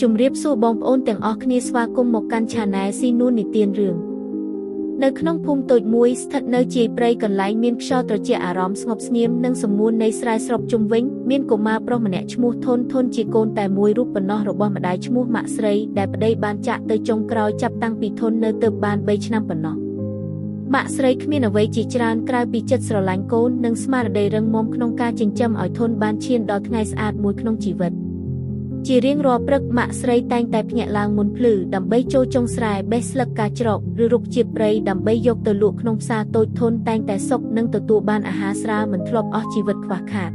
ជំរាបសួរបងប្អូនទាំងអស់គ្នាស្វាគមន៍មកកាន់ Channel ស៊ីនួននិទានរឿងនៅក្នុងភូមិតូចមួយស្ថិតនៅជាយព្រៃកន្លែងមានខ្យល់ត្រជាក់អារម្មណ៍ស្ងប់ស្ងៀមនិងសំងួននៃស្រែស្របជុំវិញមានកុមារប្រុសម្នាក់ឈ្មោះធនជាកូនតែមួយរូបប៉ុណ្ណោះរបស់ម្ដាយឈ្មោះម៉ាក់ស្រីដែលប្តីបានចាក់ទៅចុងក្រោយចាប់តាំងពីធននៅទើបបាន3ឆ្នាំប៉ុណ្ណោះម៉ាក់ស្រីគ្មានអ្វីជាច្រើនក្រៅពីចិត្តស្រឡាញ់កូននិងស្មារតីរឹងមាំក្នុងការចិញ្ចឹមឲ្យធនបានឈានដល់ថ្ងៃស្អាតមួយក្នុងជីវិតជារៀងរាល់ព្រឹកម៉ាក់ស្រីតែងតែភ្ញាក់ឡើងមុនភ្លឺដើម្បីចូលចុងស្រែបេះស្លឹកកាច្រកឬរុក្ខជាតិព្រៃដើម្បីយកទៅលក់ក្នុងផ្សារតូចធនតែងតែសុខនិងទទួលបានអាហារស្រាលមិនធ្លាប់អស់ជីវិតខ្វះខាត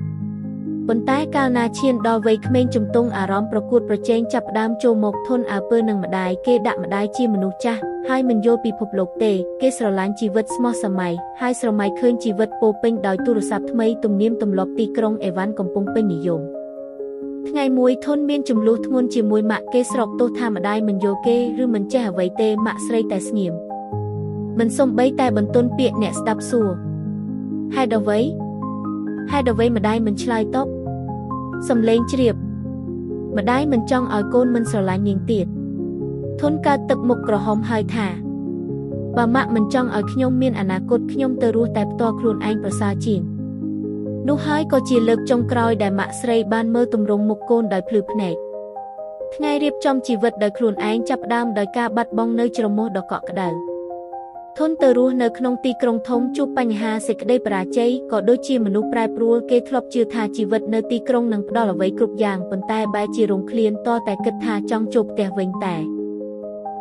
ប៉ុន្តែកាលណាឈានដល់វ័យក្មេងជំទង់អារម្មណ៍ប្រកួតប្រជែងចាប់ផ្ដើមចូលមកធនអើពើនឹងម្ដាយគេដាក់ម្ដាយជាមនុស្សចាស់ហើយមិនយល់ពិភពលោកទេគេស្រឡាញ់ជីវិតស្មោះសម័យហើយស្រមៃឃើញជីវិតពោពេញដោយទូរស័ព្ទថ្មីទំនៀមទម្លាប់ទីក្រុងអេវ៉ាន់កំពុងពេញនិយមថ្ងៃមួយធនមានចំនួនធ្ងន់ជាមួយម៉ាក់គេស្រកទោសថាម្ដាយមិនយល់គេឬមិនចេះអ្វីទេម៉ាក់ស្រីតែស្ងៀមមិនសំបីតែបន្ទន់ពាក្យអ្នកស្ដាប់សួរហេតុអ្វីម្ដាយមិនឆ្លើយតបសំឡេងជ្រាបម្ដាយមិនចង់ឲ្យកូនមិនស្រឡាញ់នាងទៀតធនកើតទឹកមុខក្រហមហើយថាបើម៉ាក់មិនចង់ឲ្យខ្ញុំមានអនាគតខ្ញុំទៅរស់តែផ្ទាល់ខ្លួនឯងប្រសើរជាងនោះហើយក៏ជាលើកចុងក្រោយដែលម៉ាក់ស្រីបានមើលទម្រង់មុខកូនដោយភ្លឺភ្នែកថ្ងៃរៀបចំជីវិតដោយខ្លួនឯងចាប់ផ្ដើមដោយការបាត់បង់នៅជ្រមុះដ៏កក់ក្ដៅធនទៅរស់នៅក្នុងទីក្រុងធំជួបបញ្ហាសេចក្តីបរាជ័យក៏ដូចជាមនុស្សប្រែប្រួលគេធ្លាប់ជឿថាជីវិតនៅទីក្រុងនឹងផ្ដល់អ្វីគ្រប់យ៉ាងប៉ុន្តែបែរជារងឃ្លានតតែគិតថាចង់ជួបផ្ទះវិញតែ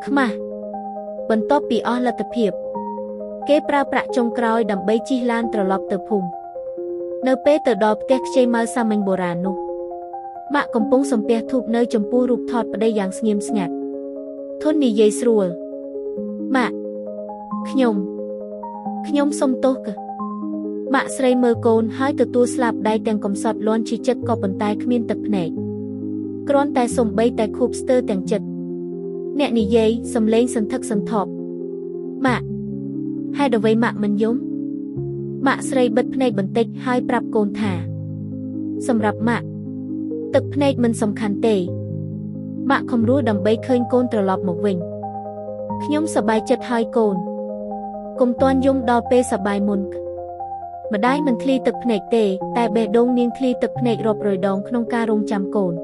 ខ្មាស់បន្ទាប់ពីអស់លទ្ធភាពគេប្រើប្រាក់ចុងក្រោយដើម្បីជិះឡានត្រឡប់ទៅភូមិនៅពេលទៅដល់ផ្ទះខ្ចីម៉ៅសាមញ្ញបុរាណនោះម៉ាក់កំពុងសំពះធូបនៅចំពោះរូបថតប្តីយ៉ាងស្ងៀមស្ងាត់ធននិយាយស្រួលម៉ាក់ខ្ញុំសុំទោសម៉ាក់ស្រីមើលកូនហើយទទួលស្លាប់ដៃទាំងកំសត់លាន់ឈឺចិត្តក៏ប៉ុន្តែគ្មានទឹកភ្នែកគ្រាន់តែសំបីតែខូបស្ទើរទាំងចិត្តអ្នកនិយាយសំឡេងសន្ធឹកសន្ធាប់ម៉ាក់ហេតុអ្វីម៉ាក់មិនយំម៉ាក់ស្រីបិទភ្នែកបន្តិចហើយប្រាប់កូនថាសម្រាប់ម៉ាក់ទឹកភ្នែកមិនសំខាន់ទេម៉ាក់ខំរស់ដើម្បីឃើញកូនត្រឡប់មកវិញខ្ញុំសប្បាយចិត្តហើយកូនកុំទាន់យំដល់ពេលសប្បាយមុនម្ដាយមិនធ្លីទឹកភ្នែកទេតែបេះដូងនាងធ្លីទឹកភ្នែករាប់រយដងក្នុងការរងចាំកូន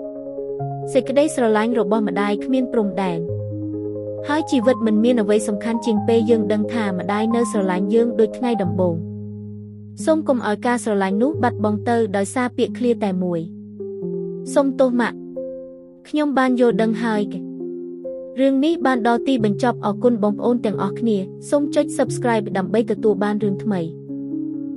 សេចក្តីស្រឡាញ់របស់ម្ដាយគ្មានព្រំដែនហើយជីវិតមិនមានអ្វីសំខាន់ជាងពេលយើងដឹងថាម្ដាយនៅស្រឡាញ់យើងដូចថ្ងៃដំបូងសូមកុំឲ្យការស្រឡាញ់នោះបាត់បង់ទៅដោយសារពាក្យឃ្លាតែមួយសូមទោសម៉ាក់ខ្ញុំបានយល់ដឹងហើយរឿងនេះបានដល់ទីបញ្ចប់អរគុណបងប្អូនទាំងអស់គ្នាសូមចុច Subscribe ដើម្បីទទួលបានរឿងថ្មី